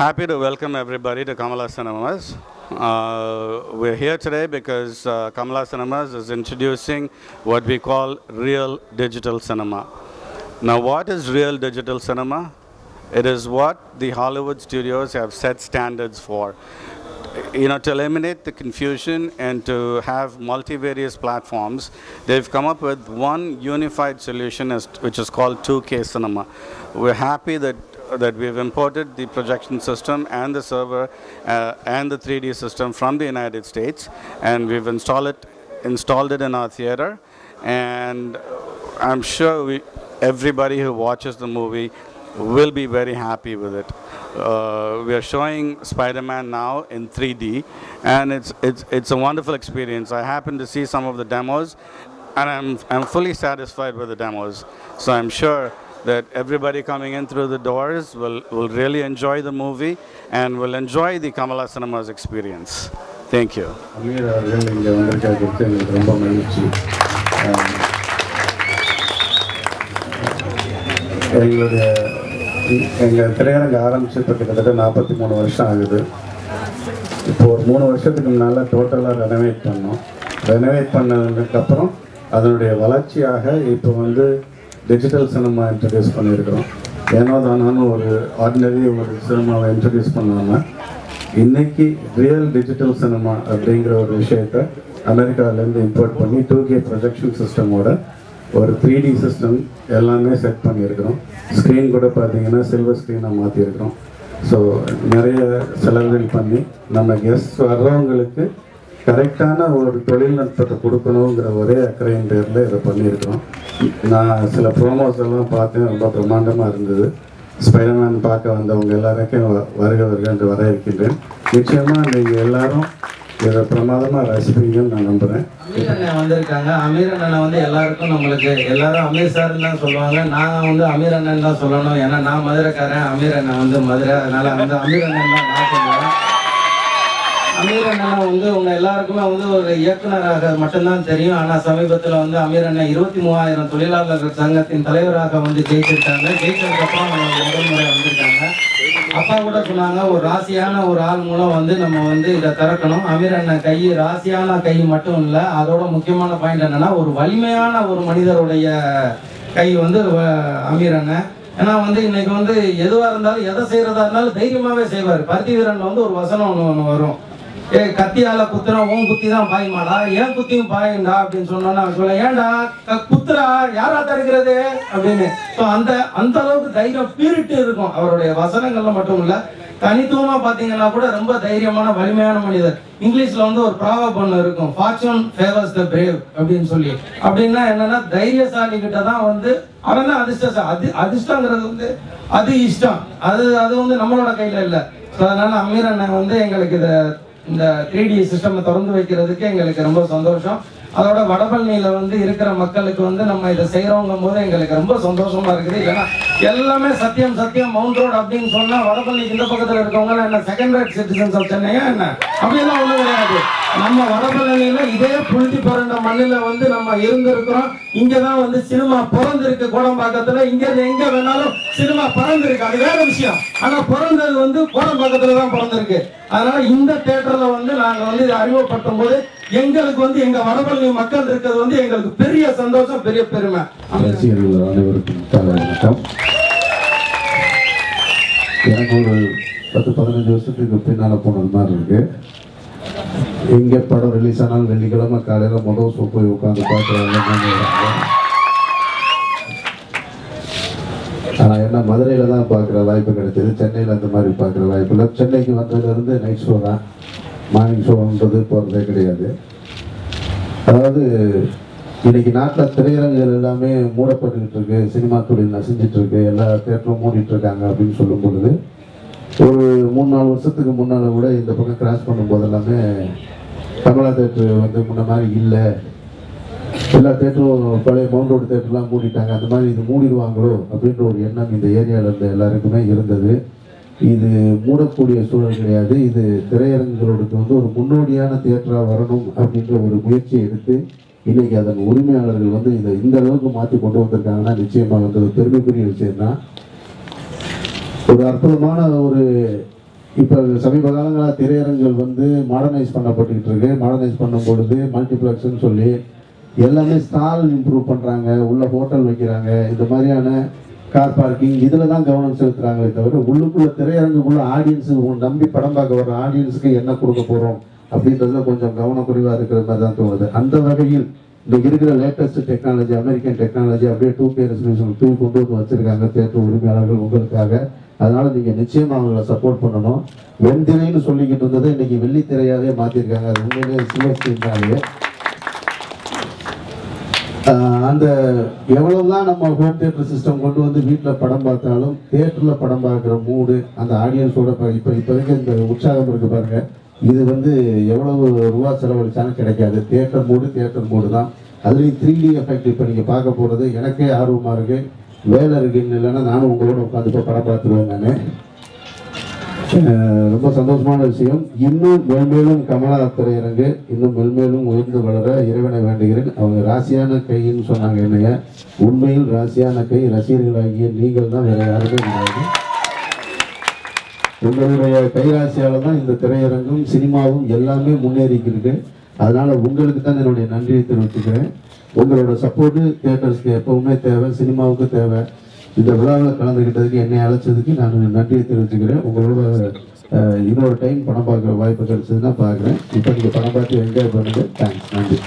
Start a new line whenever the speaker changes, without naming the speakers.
Happy to welcome everybody to Kamala Cinemas. We're here today because Kamala Cinemas is introducing what we call real digital cinema. Now, what is real digital cinema? It is what the Hollywood studios have set standards for. To eliminate the confusion and to have multivarious platforms, they've come up with one unified solution which is called 2K Cinema. We're happy that we've imported the projection system and the server and the 3D system from the United States, and we've installed it in our theater, and I'm sure everybody who watches the movie will be very happy with it. We are showing Spider-Man now in 3D, and it's a wonderful experience. I happened to see some of the demos, and I'm fully satisfied with the demos. So I'm sure that everybody coming in through the doors will really enjoy the movie and will enjoy the Kamala Cinemas experience. Thank you.
எங்கள் திரையரங்கு ஆரம்பித்து இப்போ கிட்டத்தட்ட 43 வருஷம் ஆகுது. இப்போ ஒரு 3 வருஷத்துக்கு முன்னால் டோட்டலாக ரெனோவேட் பண்ணதுக்கப்புறம் அதனுடைய வளர்ச்சியாக இப்போ டிஜிட்டல் சினிமா இன்ட்ரடியூஸ் பண்ணியிருக்கிறோம். ஏனோ தானு ஒரு ஆர்டினரி ஒரு சினிமாவை இன்ட்ரடியூஸ் பண்ணாமல் இன்றைக்கி ரியல் டிஜிட்டல் சினிமா அப்படிங்கிற ஒரு விஷயத்தை அமெரிக்காவிலேருந்து இம்போர்ட் பண்ணி 2K ப்ரொஜெக்ஷன் சிஸ்டமோட ஒரு 3D சிஸ்டம் எல்லாமே செட் பண்ணியிருக்கிறோம். ஸ்க்ரீன் கூட பார்த்தீங்கன்னா சில்வர் ஸ்க்ரீனாக மாற்றிருக்கிறோம். ஸோ நிறைய செலவுகள் பண்ணி நம்ம கெஸ்ட் வர்றவங்களுக்கு கரெக்டான ஒரு தொழில்நுட்பத்தை கொடுக்கணுங்கிற ஒரே அக்கறையின் பேரில் இதை பண்ணியிருக்கிறோம். நான் சில ப்ரோமோஸ் எல்லாம் பார்த்தேன், ரொம்ப பிரம்மாண்டமாக இருந்தது. ஸ்பைடர்மேன் பார்க்க வந்தவங்க எல்லாருக்கும் வருக வர இருக்கின்றேன். நிச்சயமாக நீங்கள் எல்லாரும் இதை பிரமாதமாக ரசிப்பீங்கன்னு நான் நம்புகிறேன்.
அமீர் அண்ணன் வந்திருக்காங்க. அமீர் அண்ணனை எல்லாருக்கும் நம்மளுக்கு எல்லாரும் அமீர் சார்ன்னு தான் சொல்லுவாங்க. நான் அமீர் அண்ணன் தான் சொல்லணும். ஏன்னா நான் மதுரைக்காரன், அமீர் அண்ணன் மதுரை. அதனால் அமீர் அண்ணன் தான் நான் சொல்லுவேன். அமீர் அண்ணனை உங்க எல்லாருக்குமே ஒரு இயக்குனராக மட்டும்தான் தெரியும். ஆனால் சமீபத்தில் அமீர் அண்ணன் 23,000 தொழிலாளர்கள் சங்கத்தின் தலைவராக ஜெயிச்சிருக்காங்க. ஜெயிச்சதுக்கப்புறம் முதல் முறை வந்திருக்காங்க. அப்பா கூட சொன்னாங்க, ஒரு ராசியான ஒரு ஆள் மூலம் நம்ம இதை திறக்கணும். அமீர் அண்ணன் கை ராசியான கை மட்டும் இல்லை, அதோட முக்கியமான பாயிண்ட் என்னன்னா ஒரு வலிமையான ஒரு மனிதருடைய கை அமீர் அண்ணன். ஏன்னா இன்னைக்கு எதுவாக இருந்தாலும் எதை செய்யறதா இருந்தாலும் தைரியமாவே செய்வார். பருத்தி வீரன்ல ஒரு வசனம் ஒன்று வரும், கத்தியால குத்துறா உன் குத்தி தான் பாயுமாடா, ஏன் குத்தியும் பாயுண்டா அப்படின்னு சொன்னோன்னா சொல்ல, ஏன்டா குத்துறா யாரா தடுக்கிறது அப்படின்னு. ஸோ அந்த அளவுக்கு தைரியம் பீரிட்டு இருக்கும் அவருடைய வசனங்கள்ல மட்டும் இல்ல, தனித்துவமா பாத்தீங்கன்னா கூட ரொம்ப தைரியமான வலிமையான மனிதர். இங்கிலீஷ்ல ஒரு ப்ராவர்ப் ஒன்று இருக்கும், ஃபார்ச்சூன் ஃபேவர்ஸ் த பிரேவ் அப்படின்னு சொல்லி. அப்படின்னா என்னன்னா தைரியசாலி கிட்ட தான் அவன் தான் அதிர்ஷ்டங்கிறது அது இஷ்டம், அது நம்மளோட கையில இல்லை. ஸோ அதனால அமீர் அண்ணன் எங்களுக்கு இந்த 3D சிஸ்டம் திறந்து வைக்கிறதுக்கு எங்களுக்கு ரொம்ப சந்தோஷம். அதோட வடபழனியில இருக்கிற மக்களுக்கு நம்ம இதை செய்யறவங்க போது எங்களுக்கு ரொம்ப சந்தோஷமா இருக்குது. இல்லைன்னா எல்லாமே சத்தியம் மவுண்ட் ரோடு அப்படின்னு சொன்னா வடபழனிக்கு இந்த பக்கத்துல இருக்கவங்க என்ன செகண்ட் ரேட் சிட்டிசன்ஸ் ஆஃப் சென்னையா என்ன அப்படியெல்லாம் ஒண்ணும் கிடையாது. நம்ம வடபழனியில இதே புழுதி பிறந்த மண்ணில நம்ம இருந்திருக்கிறோம். இங்கதான் சினிமா பிறந்திருக்கு. கோடம்பாக்கத்துல இங்க எங்க வேணாலும் சினிமா பிறந்திருக்கு, அது வேற விஷயம். ஆனா பிறந்தது கோடம்பாக்கத்துல தான் பிறந்திருக்கு. அதனால இந்த தியேட்டர்ல நாங்க இதை அறிமுகப்படுத்தும் போது எங்களுக்கு எங்க வடபழனி மக்கள் இருக்கிறது எங்களுக்கு பெரிய சந்தோஷம், பெரிய பெருமை.
எனக்கு ஒரு 10-15 வருஷத்துக்கு பின்னால போனது மாதிரி இருக்கு. எங்க படம் ரிலீஸ் ஆனாலும் வெள்ளிக்கிழமை காலையில முதல் ஷோ போய் உட்காந்து பார்க்குறாங்க. ஆனால் என்ன மதுரையில தான் பார்க்குற வாய்ப்பு கிடைச்சது, சென்னையில் அந்த மாதிரி பார்க்குற வாய்ப்பு இல்லை. சென்னைக்கு வந்ததுலேருந்து நைட் ஷோ தான், மார்னிங் ஷோன்றது போகிறதே கிடையாது. அதாவது இன்னைக்கு நாட்டில் திரையரங்குகள் எல்லாமே மூடப்பட்டுக்கிட்டு இருக்கு, சினிமா தொழில் நசிஞ்சிட்டு இருக்கு, எல்லா தேட்டரும் மூடிட்டு இருக்காங்க அப்படின்னு சொல்லும் பொழுது ஒரு 3-4 வருஷத்துக்கு முன்னால் கூட இந்த பக்கம் கிராஸ் பண்ணும்போது எல்லாமே கமலா தேட்டர் முன்ன மாதிரி இல்லை, எல்லா தேட்டரும் பழைய மவுண்ட் ரோடு தேட்டர்லாம் மூடிட்டாங்க, அந்த மாதிரி இது மூடிடுவாங்களோ அப்படின்ற ஒரு எண்ணம் இந்த ஏரியாவில் இருந்த எல்லாருக்குமே இருந்தது. இது மூடக்கூடிய சூழல் கிடையாது. இது திரையரங்குகளோடு ஒரு முன்னோடியான தியேட்டராக வரணும் அப்படின்ற ஒரு முயற்சியை எடுத்து இன்னைக்கு அதன் உரிமையாளர்கள் இதை இந்த அளவுக்கு மாற்றி கொண்டு வந்திருக்காங்கன்னா நிச்சயமாக பெருமைக்குரிய விஷயம் தான். ஒரு அற்புதமான ஒரு இப்போ சமீப காலங்களாக திரையரங்குகள் வந்து மாடர்னைஸ் பண்ணப்பட்டுக்கிட்டு இருக்கு. மாடர்னைஸ் பண்ணும் பொழுது மல்டிப்ளெக்ஸ்ன்னு சொல்லி எல்லாமே ஸ்டால் இம்ப்ரூவ் பண்ணுறாங்க, உள்ள ஹோட்டல் வைக்கிறாங்க, இந்த மாதிரியான கார் பார்க்கிங் இதில் தான் கவனம் செலுத்துகிறாங்களே தவிர உள்ளுக்குள்ள திரையரங்குக்குள்ள ஆடியன்ஸுக்கு நம்பி படம் பார்க்க வர ஆடியன்ஸுக்கு என்ன கொடுக்க போகிறோம் அப்படின்றதுல கொஞ்சம் கவனக்குறைவாக இருக்கிற மாதிரி தான் தோணுது. அந்த வகையில் இன்றைக்கி இருக்கிற லேட்டஸ்ட் டெக்னாலஜி, அமெரிக்கன் டெக்னாலஜி அப்படியே 2K ரெசல்யூஷன் கொண்டு வந்து வச்சுருக்காங்க தியேட்டர் உரிமையாளர்கள் உங்களுக்காக. அதனால் நீங்கள் நிச்சயமாக அவங்களை சப்போர்ட் பண்ணணும். வெண்திரைன்னு சொல்லிக்கிட்டு இருந்ததை இன்றைக்கி வெள்ளித்திரையாகவே மாற்றிருக்காங்க. அது உண்மையிலே சில்வர் ஸ்க்ரீன்னாலேயே அந்த எவ்வளவுதான் நம்ம ஹோம் தியேட்டர் சிஸ்டம் கொண்டு வந்து வீட்டில் படம் பார்த்தாலும் தியேட்டரில் படம் பார்க்குற மூடு அந்த ஆடியன்ஸோட இப்போதைக்கு இந்த உற்சாகம் இருக்குது பாருங்கள். இது வந்து எவ்வளவு ரூபா செலவழிச்சாலும் கிடைக்காது. தியேட்டர் மூடு தான். அதுலேயும் 3D எஃபெக்ட் இப்போ நீங்கள் பார்க்க போகிறது எனக்கே ஆர்வமாக இருக்குது. வேலை இருக்குன்னு இல்லைன்னா நானும் உங்களோட உட்காந்து இப்போ படம் பார்த்துருவேன். நான் ரொம்ப சந்தோஷமான விஷயம். இன்னும் மென்மேலும் கமலா திரையரங்கு இன்னும் மென்மேலும் உயர்ந்து வளர இறைவனை வேண்டுகிறேன். அவங்க ராசியான கைன்னு சொன்னாங்க என்னைய. உண்மையில் ராசியான கை ரசிகர்களாகிய நீங்கள் தான், வேற யாருமே கிடையாது. உங்களுடைய கைராசியால் தான் இந்த திரையரங்கும் சினிமாவும் எல்லாமே முன்னேறிக்கிருக்கு. அதனால் உங்களுக்கு தான் என்னுடைய நன்றியை தெரிவிச்சுக்கிறேன். உங்களோட சப்போர்ட்டு தியேட்டர்ஸ்க்கு எப்போவுமே தேவை, சினிமாவுக்கு தேவை. இந்த விழாவில் கலந்துக்கிட்டதுக்கு என்னை அழைச்சதுக்கு நான் நன்றியை தெரிவிச்சுக்கிறேன். உங்களோட இன்னொரு டைம் படம் பார்க்குற வாய்ப்பு கிடைச்சதுன்னா பார்க்குறேன். இப்போ நீங்கள் படம் பார்த்து என்ஜாய் பண்ணுங்கள். தேங்க்ஸ். நன்றி.